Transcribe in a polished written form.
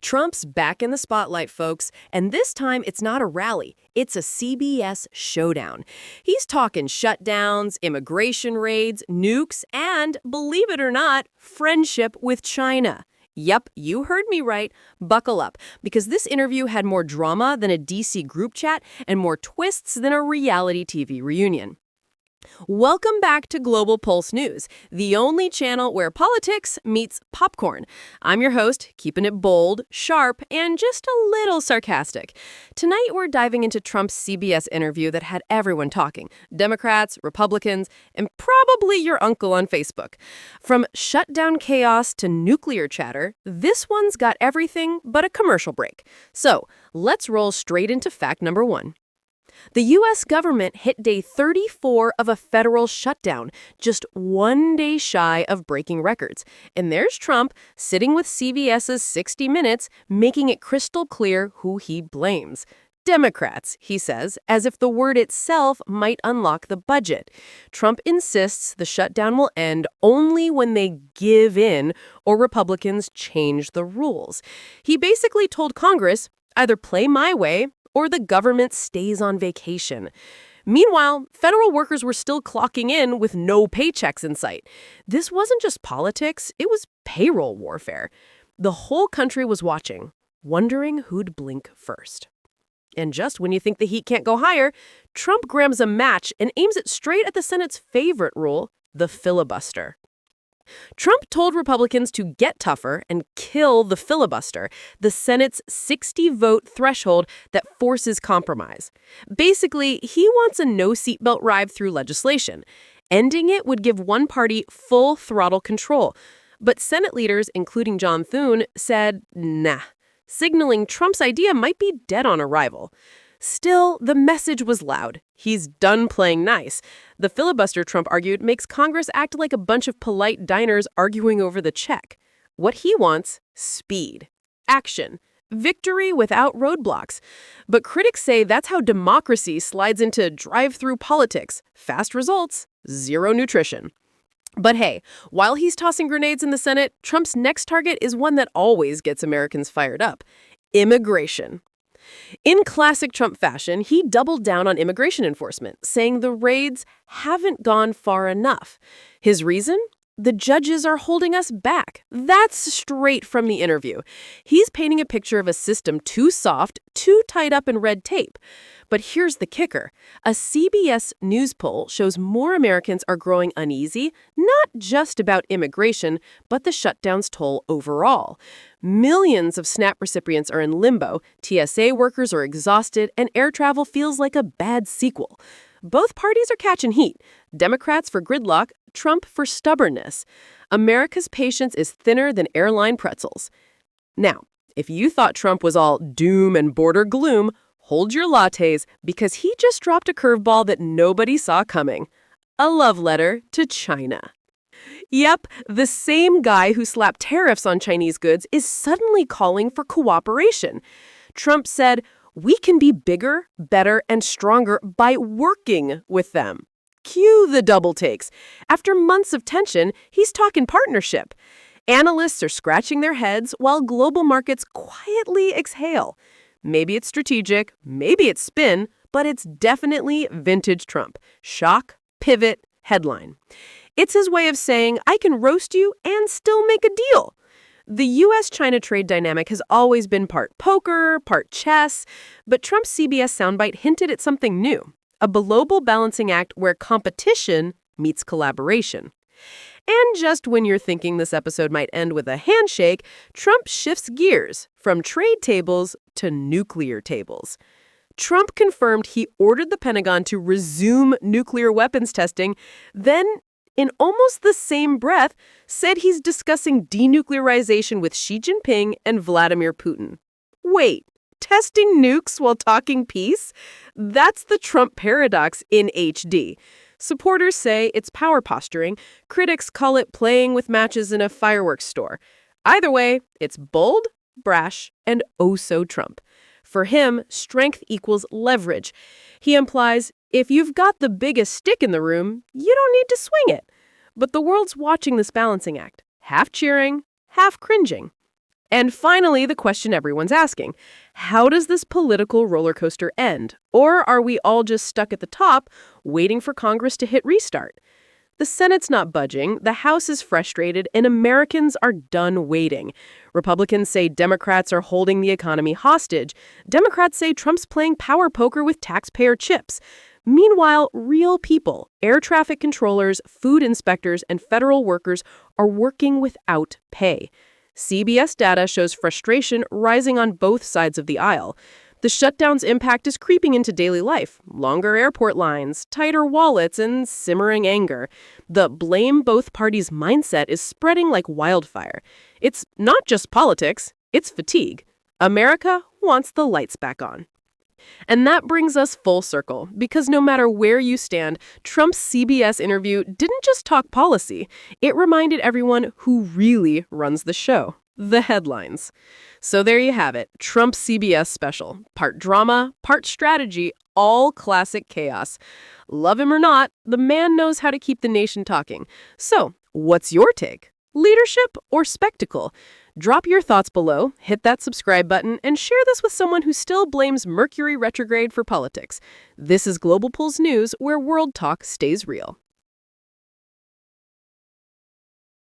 Trump's back in the spotlight, folks, and this time it's not a rally, it's a CBS showdown. He's talking shutdowns, immigration raids, nukes, and, believe it or not, friendship with China. Yep, you heard me right. Buckle up, because this interview had more drama than a DC group chat and more twists than a reality TV reunion. Welcome back to Global Pulse News, the only channel where politics meets popcorn. I'm your host, keeping it bold, sharp, and just a little sarcastic. Tonight, we're diving into Trump's CBS interview that had everyone talking. Democrats, Republicans, and probably your uncle on Facebook. From shutdown chaos to nuclear chatter, this one's got everything but a commercial break. So, let's roll straight into fact number one. The U.S. government hit day 34 of a federal shutdown, just 1 day shy of breaking records. And there's Trump sitting with CBS's 60 Minutes, making it crystal clear who he blames. Democrats, he says, as if the word itself might unlock the budget. Trump insists the shutdown will end only when they give in or Republicans change the rules. He basically told Congress, either play my way or the government stays on vacation. Meanwhile, federal workers were still clocking in with no paychecks in sight. This wasn't just politics, it was payroll warfare. The whole country was watching, wondering who'd blink first. And just when you think the heat can't go higher, Trump grabs a match and aims it straight at the Senate's favorite rule, the filibuster. Trump told Republicans to get tougher and kill the filibuster, the Senate's 60-vote threshold that forces compromise. Basically, he wants a no-seatbelt ride through legislation. Ending it would give one party full throttle control. But Senate leaders, including John Thune, said, nah, signaling Trump's idea might be dead on arrival. Still, the message was loud. He's done playing nice. The filibuster, Trump argued, makes Congress act like a bunch of polite diners arguing over the check. What he wants? Speed. Action. Victory without roadblocks. But critics say that's how democracy slides into drive-through politics. Fast results, zero nutrition. But hey, while he's tossing grenades in the Senate, Trump's next target is one that always gets Americans fired up: immigration. In classic Trump fashion, he doubled down on immigration enforcement, saying the raids haven't gone far enough. His reason? The judges are holding us back. That's straight from the interview. He's painting a picture of a system too soft, too tied up in red tape. But here's the kicker. A CBS News poll shows more Americans are growing uneasy, not just about immigration, but the shutdown's toll overall. Millions of SNAP recipients are in limbo, TSA workers are exhausted, and air travel feels like a bad sequel. Both parties are catching heat. Democrats for gridlock, Trump for stubbornness. America's patience is thinner than airline pretzels. Now, if you thought Trump was all doom and border gloom, hold your lattes, because he just dropped a curveball that nobody saw coming. A love letter to China. Yep, the same guy who slapped tariffs on Chinese goods is suddenly calling for cooperation. Trump said, we can be bigger, better, and stronger by working with them. Cue the double takes. After months of tension, he's talking partnership. Analysts are scratching their heads while global markets quietly exhale. Maybe it's strategic, maybe it's spin, but it's definitely vintage Trump. Shock, pivot, headline. It's his way of saying, I can roast you and still make a deal. The U.S.-China trade dynamic has always been part poker, part chess, but Trump's CBS soundbite hinted at something new, a global balancing act where competition meets collaboration. And just when you're thinking this episode might end with a handshake, Trump shifts gears from trade tables to nuclear tables. Trump confirmed he ordered the Pentagon to resume nuclear weapons testing, then, in almost the same breath, said he's discussing denuclearization with Xi Jinping and Vladimir Putin. Wait, testing nukes while talking peace? That's the Trump paradox in HD. Supporters say it's power posturing. Critics call it playing with matches in a fireworks store. Either way, it's bold, brash, and oh so Trump. For him, strength equals leverage. He implies, if you've got the biggest stick in the room, you don't need to swing it. But the world's watching this balancing act, half cheering, half cringing. And finally, the question everyone's asking: how does this political roller coaster end? Or are we all just stuck at the top, waiting for Congress to hit restart? The Senate's not budging, the House is frustrated, and Americans are done waiting. Republicans say Democrats are holding the economy hostage. Democrats say Trump's playing power poker with taxpayer chips. Meanwhile, real people, air traffic controllers, food inspectors, and federal workers are working without pay. CBS data shows frustration rising on both sides of the aisle. The shutdown's impact is creeping into daily life. Longer airport lines, tighter wallets, and simmering anger. The blame both parties mindset is spreading like wildfire. It's not just politics, it's fatigue. America wants the lights back on. And that brings us full circle, because no matter where you stand, Trump's CBS interview didn't just talk policy. It reminded everyone who really runs the show: the headlines. So there you have it, Trump's CBS special. Part drama, part strategy, all classic chaos. Love him or not, the man knows how to keep the nation talking. So, what's your take? Leadership or spectacle? Drop your thoughts below, hit that subscribe button, and share this with someone who still blames Mercury retrograde for politics. This is Global Pulse News, where world talk stays real.